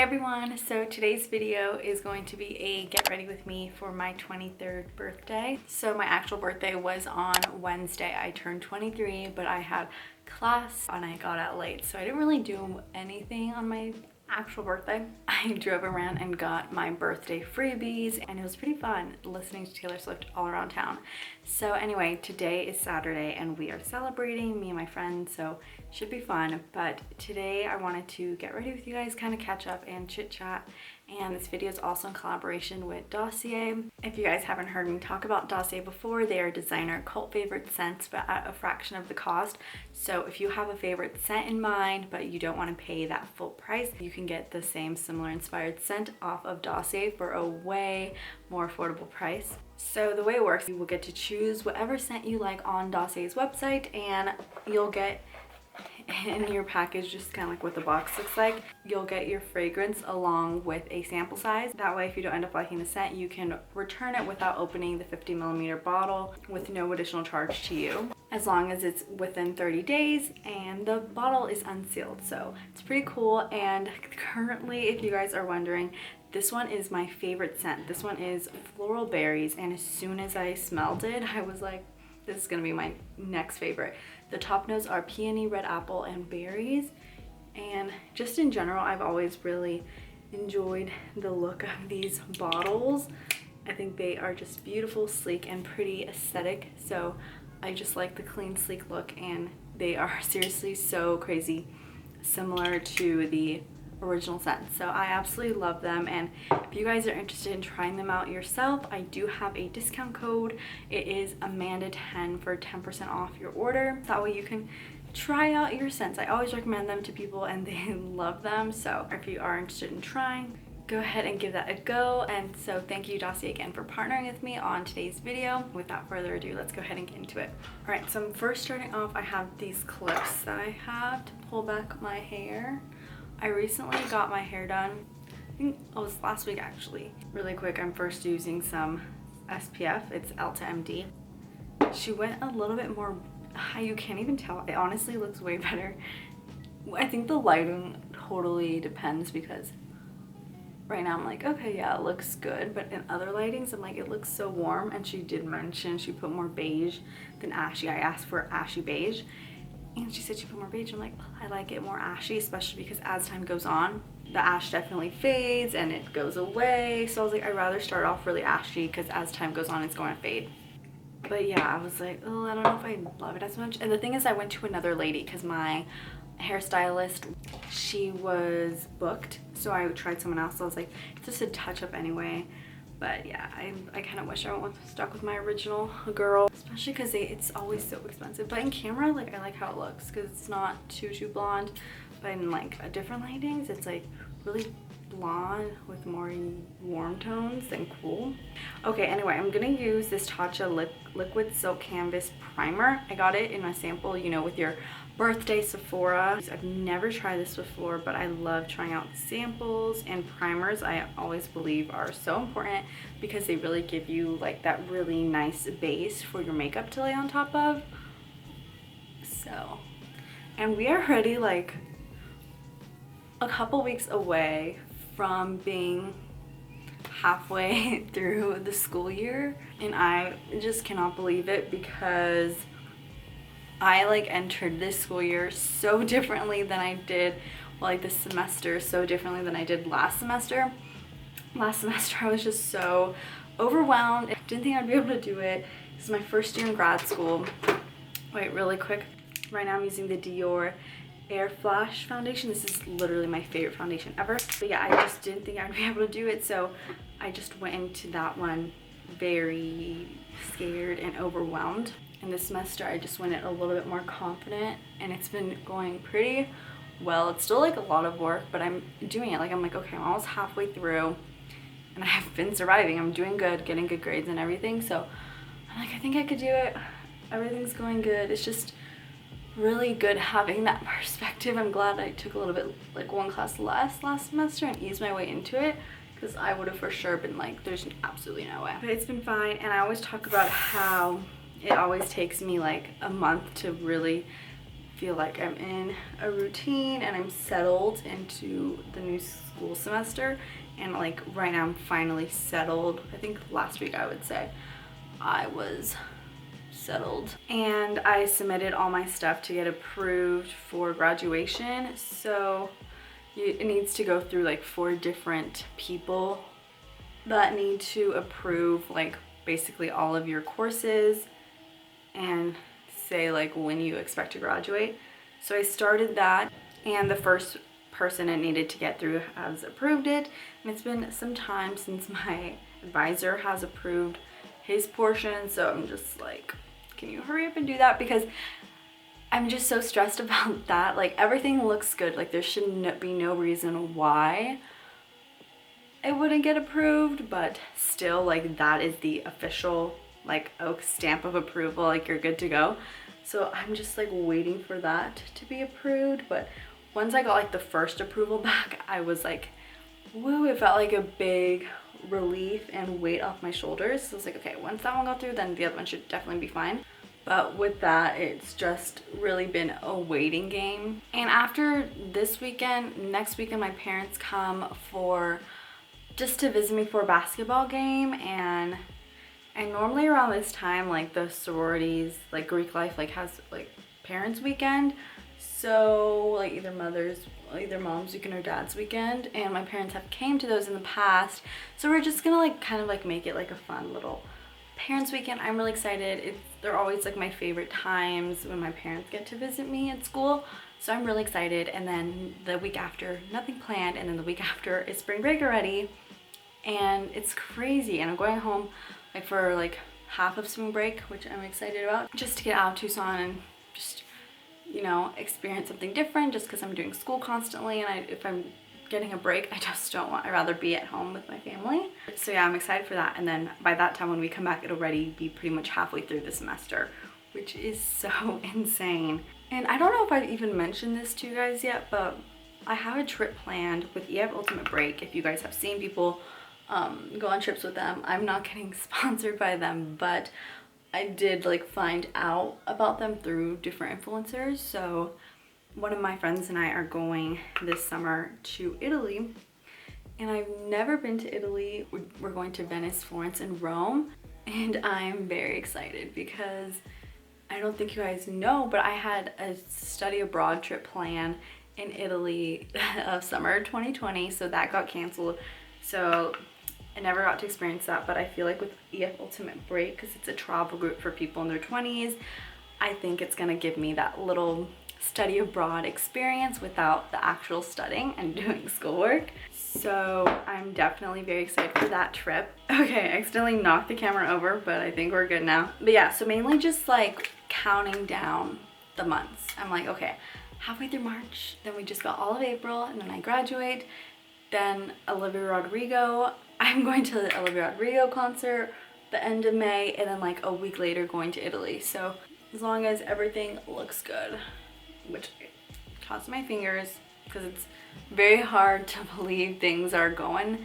everyone, so today's video is going to be a get ready with me for my 23rd birthday. So my actual birthday was on Wednesday. I turned 23, but I had class and I got out late, so I didn't really do anything on my actual birthday. I drove around and got my birthday freebies and it was pretty fun listening to Taylor Swift all around town. So anyway, today is Saturday and we are celebrating, me and my friends, so it should be fun. But today I wanted to get ready with you guys, kind of catch up and chit chat. And this video is also in collaboration with DOSSIER. If you guys haven't heard me talk about DOSSIER before, they are designer cult favorite scents, but at a fraction of the cost. So if you have a favorite scent in mind, but you don't want to pay that full price, you can get the same similar inspired scent off of DOSSIER for a way more affordable price. So the way it works, you will get to choose whatever scent you like on DOSSIER's website, and you'll get in your package, just kind of like what the box looks like, you'll get your fragrance along with a sample size. That way, if you don't end up liking the scent, you can return it without opening the 50ml bottle with no additional charge to you, as long as it's within 30 days and the bottle is unsealed. So it's pretty cool. And currently, if you guys are wondering, this one is my favorite scent. This one is Floral Berries, and as soon as I smelled it, I was like, this is gonna be my next favorite. The top notes are peony, red apple, and berries. And just in general, I've always really enjoyed the look of these bottles. I think they are just beautiful, sleek, and pretty aesthetic. So I just like the clean, sleek look, and they are seriously so crazy similar to the original scent. So I absolutely love them, and if you guys are interested in trying them out yourself, I do have a discount code. It is Amanda10 for 10% off your order. That way you can try out your scents. I always recommend them to people and they love them. So if you are interested in trying, go ahead and give that a go. And so thank you, DOSSIER, again for partnering with me on today's video. Without further ado, let's go ahead and get into it. All right, so I'm first starting off, I have these clips that I have to pull back my hair. I recently got my hair done, I think it was last week actually. Really quick, I'm first using some SPF, it's Ulta MD. She went a little bit more high, you can't even tell. It honestly looks way better. I think the lighting totally depends, because right now I'm like, okay, yeah, it looks good, but in other lightings I'm like, it looks so warm. And she did mention she put more beige than ashy. I asked for ashy beige, and she said she put more beige. I'm like, I like it more ashy, especially because as time goes on, the ash definitely fades and it goes away. So I was like, I'd rather start off really ashy, because as time goes on, it's going to fade. But yeah, I was like, oh, I don't know if I love it as much. And the thing is, I went to another lady because my hairstylist, she was booked. So I tried someone else. So I was like, it's just a touch up anyway. But yeah, I kind of wish I was stuck with my original girl, especially because it's always so expensive. But in camera, like, I like how it looks because it's not too blonde. But in like different lightings, it's like really blonde with more warm tones than cool. Okay, anyway, I'm gonna use this Tatcha liquid silk canvas primer. I got it in a sample, you know, with your birthday Sephora. I've never tried this before, but I love trying out samples, and primers I always believe are so important because they really give you like that really nice base for your makeup to lay on top of. So, and we are already like a couple weeks away from being halfway through the school year, and I just cannot believe it, because I like entered this school year so differently than I did, well, like this semester so differently than I did last semester. Last semester I was just so overwhelmed. I didn't think I'd be able to do it. This is my first year in grad school. Wait, really quick. Right now I'm using the Dior Air Flash foundation. This is literally my favorite foundation ever. But yeah, I just didn't think I'd be able to do it, so I just went into that one very scared and overwhelmed. And this semester I just went in a little bit more confident, and it's been going pretty well. It's still like a lot of work, but I'm doing it. Like, I'm like, okay, I'm almost halfway through and I have been surviving. I'm doing good, getting good grades and everything. So I'm like, I think I could do it. Everything's going good. It's just really good having that perspective. I'm glad I took a little bit, like one class less last semester, and eased my way into it, because I would have for sure been like, there's absolutely no way. But it's been fine. And I always talk about how it always takes me like a month to really feel like I'm in a routine and I'm settled into the new school semester. And like right now I'm finally settled. I think last week I would say I was settled. And I submitted all my stuff to get approved for graduation. So it needs to go through like 4 different people that need to approve like basically all of your courses and say like when you expect to graduate. So I started that, and the first person it needed to get through has approved it, and it's been some time since my advisor has approved his portion. So I'm just like, can you hurry up and do that, because I'm just so stressed about that. Like everything looks good, like there should be no reason why it wouldn't get approved, but still like that is the official like stamp of approval, like you're good to go. So I'm just like waiting for that to be approved. But once I got like the first approval back, I was like, woo, it felt like a big relief and weight off my shoulders. So I was like, okay, once that one got through, then the other one should definitely be fine. But with that, it's just really been a waiting game. And after this weekend, next weekend, my parents come for just to visit me for a basketball game. And normally around this time, like the sororities, like Greek life, like has like parents weekend. So like either mom's weekend or dad's weekend, and my parents have came to those in the past. So we're just gonna like kind of like make it like a fun little parents weekend. I'm really excited. They're always like my favorite times when my parents get to visit me at school. So I'm really excited. And then the week after, nothing planned, and then the week after is spring break already. And it's crazy. And I'm going home like for like half of spring break, which I'm excited about, just to get out of Tucson and just, you know, experience something different, just because I'm doing school constantly. And if I'm getting a break, I just don't want, I'd rather be at home with my family. So yeah, I'm excited for that. And then by that time when we come back, it'll already be pretty much halfway through the semester, which is so insane. And I don't know if I've even mentioned this to you guys yet, but I have a trip planned with EF Ultimate Break. If you guys have seen people go on trips with them, I'm not getting sponsored by them, but I did like find out about them through different influencers. So one of my friends and I are going this summer to Italy, and I've never been to Italy. We're going to Venice, Florence, and Rome, and I'm very excited because I don't think you guys know, but I had a study abroad trip planned in Italy of summer 2020, so that got canceled. So I never got to experience that, but I feel like with EF Ultimate Break, because it's a travel group for people in their 20s, I think it's gonna give me that little study abroad experience without the actual studying and doing schoolwork. So I'm definitely very excited for that trip. Okay, I accidentally knocked the camera over, but I think we're good now. But yeah, so mainly just like counting down the months. I'm like, okay, halfway through March, then we just got all of April, and then I graduate, then Olivia Rodrigo. I'm going to the Olivia Rodrigo concert the end of May, and then like a week later going to Italy. So as long as everything looks good, which I cross my fingers, because it's very hard to believe things are gonna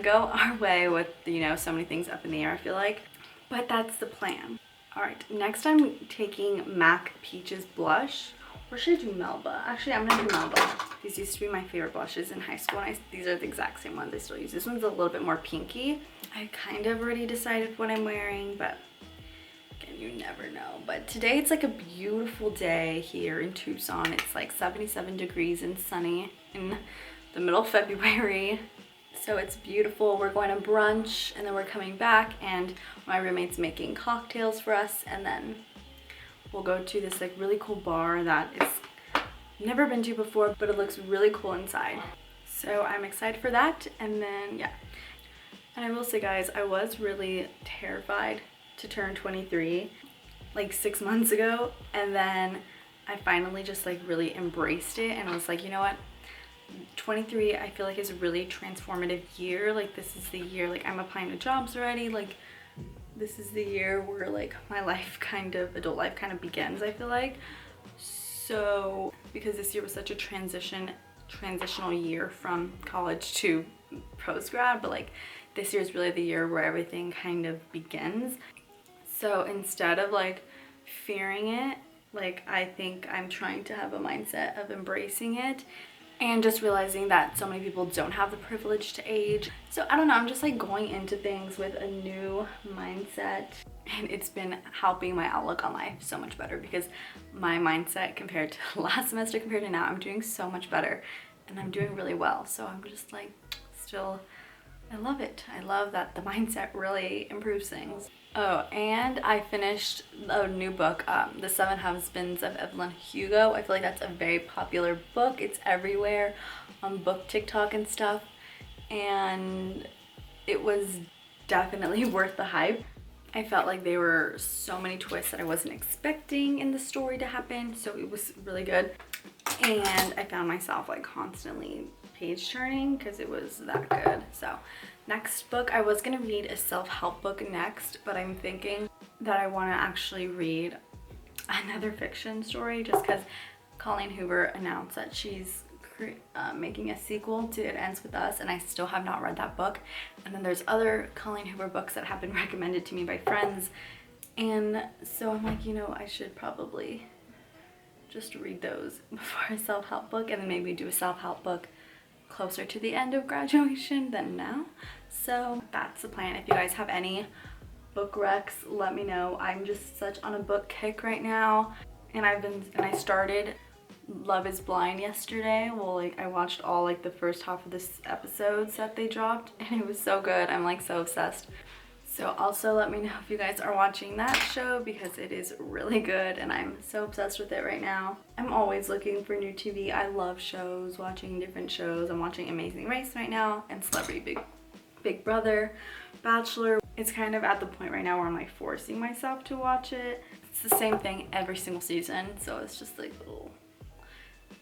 go our way with, you know, so many things up in the air, I feel like. But that's the plan. All right, next I'm taking MAC Peaches blush. Or should I do Melba? Actually, I'm gonna do Melba. These used to be my favorite blushes in high school, and these are the exact same ones I still use. This one's a little bit more pinky. I kind of already decided what I'm wearing, but again, you never know. But today it's like a beautiful day here in Tucson. It's like 77 degrees and sunny in the middle of February. So it's beautiful. We're going to brunch, and then we're coming back, and my roommate's making cocktails for us, and then we'll go to this like really cool bar that it's never been to before, but it looks really cool inside. So I'm excited for that. And then yeah, and I will say, guys, I was really terrified to turn 23 like 6 months ago, and then I finally just like really embraced it, and I was like, you know what, 23 I feel like is a really transformative year. Like this is the year, like I'm applying to jobs already, like this is the year where like my life kind of, adult life kind of begins, I feel like. So because this year was such a transitional year from college to post-grad, but like this year is really the year where everything kind of begins. So instead of like fearing it, Like, I think I'm trying to have a mindset of embracing it and just realizing that so many people don't have the privilege to age. So I don't know, I'm just like going into things with a new mindset, and it's been helping my outlook on life so much better, because my mindset compared to last semester compared to now, I'm doing so much better and I'm doing really well. So I'm just like still, I love it. I love that the mindset really improves things. Oh, and I finished a new book, The Seven Husbands of Evelyn Hugo. I feel like that's a very popular book. It's everywhere on book TikTok and stuff. And it was definitely worth the hype. I felt like there were so many twists that I wasn't expecting in the story to happen. So it was really good. And I found myself like constantly page turning because it was that good. So next book, I was gonna read a self-help book next, but I'm thinking that I want to actually read another fiction story, just because Colleen Hoover announced that she's making a sequel to It Ends With Us, and I still have not read that book. And then there's other Colleen Hoover books that have been recommended to me by friends, and so I'm like, you know, I should probably just read those before a self-help book, and then maybe do a self-help book closer to the end of graduation than now. So that's the plan. If you guys have any book recs, let me know. I'm just such on a book kick right now, and I started Love Is Blind yesterday. Well, like I watched all like the first half of this episodes that they dropped, and it was so good. I'm like so obsessed. So also let me know if you guys are watching that show, because it is really good and I'm so obsessed with it right now. I'm always looking for new TV. I love shows, watching different shows. I'm watching Amazing Race right now, and Celebrity Big Brother, Bachelor. It's kind of at the point right now where I'm like forcing myself to watch it. It's the same thing every single season, so it's just like, oh.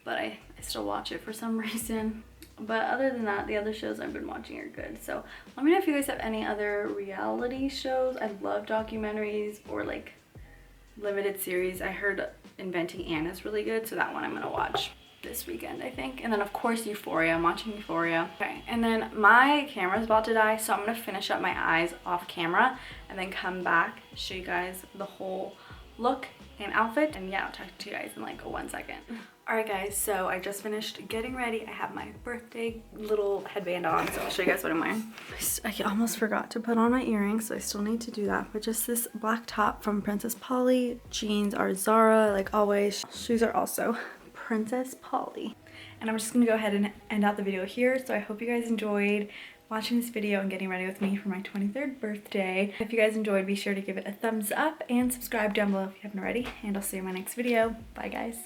But I still watch it for some reason. But other than that, the other shows I've been watching are good. So let me know if you guys have any other reality shows. I love documentaries or like limited series. I heard Inventing Anna is really good, so that one I'm gonna watch this weekend, I think. And then of course Euphoria. I'm watching Euphoria. Okay, and then my camera's about to die, so I'm gonna finish up my eyes off camera and then come back, show you guys the whole look and outfit. And yeah, I'll talk to you guys in like 1 second. Alright guys, so I just finished getting ready. I have my birthday little headband on, so I'll show you guys what I'm wearing. I almost forgot to put on my earrings, so I still need to do that. But just this black top from Princess Polly. Jeans are Zara, like always. Shoes are also Princess Polly. And I'm just gonna go ahead and end out the video here. So I hope you guys enjoyed watching this video and getting ready with me for my 23rd birthday. If you guys enjoyed, be sure to give it a thumbs up and subscribe down below if you haven't already. And I'll see you in my next video. Bye guys.